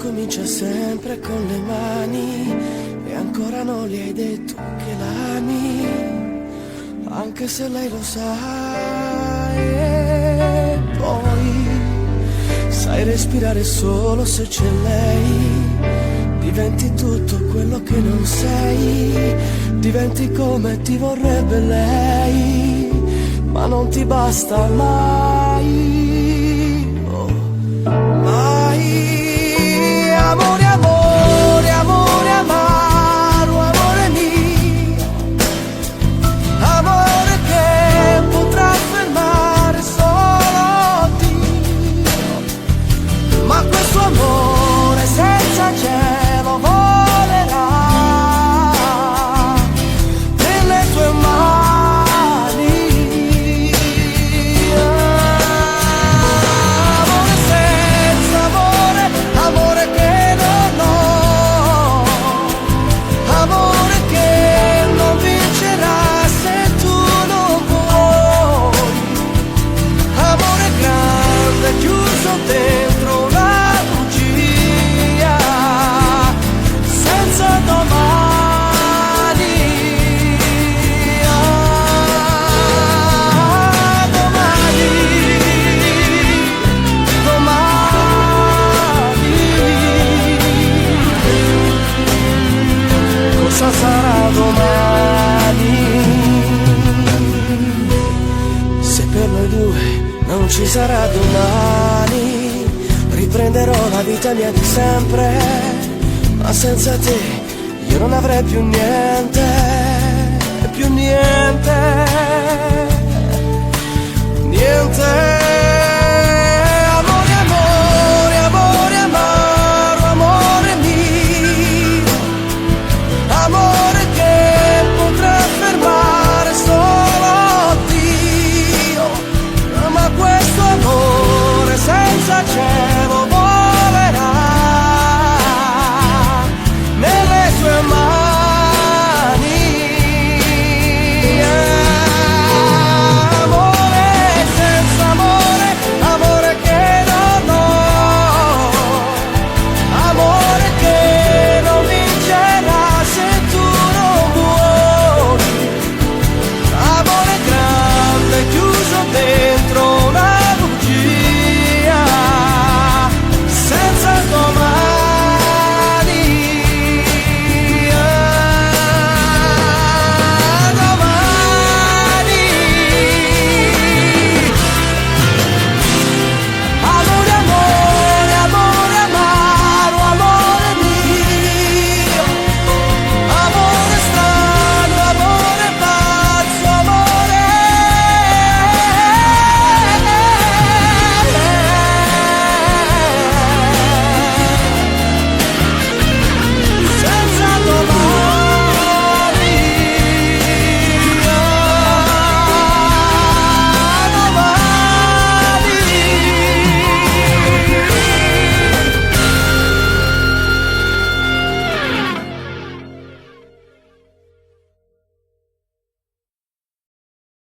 comincia sempre con le mani e ancora non gli hai detto che l'ami, anche se lei lo sa. E poi sai respirare solo se c'è lei, diventi tutto quello che non sei, diventi come ti vorrebbe lei, ma non ti basta mai. Amore, amore, amore, amaro, amore mio, amore che potrà fermare solo Dio, ma questo amore senza cielo volerà nelle tue mani. Amore senza amore, amore che amore che non vincerà se tu non vuoi, amore grande chiuso dentro una bugia, senza domani. Domani, cosa sarà domani? Se per noi due non ci sarà domani, riprenderò la vita mia di sempre, ma senza te io non avrei più niente, più niente, niente.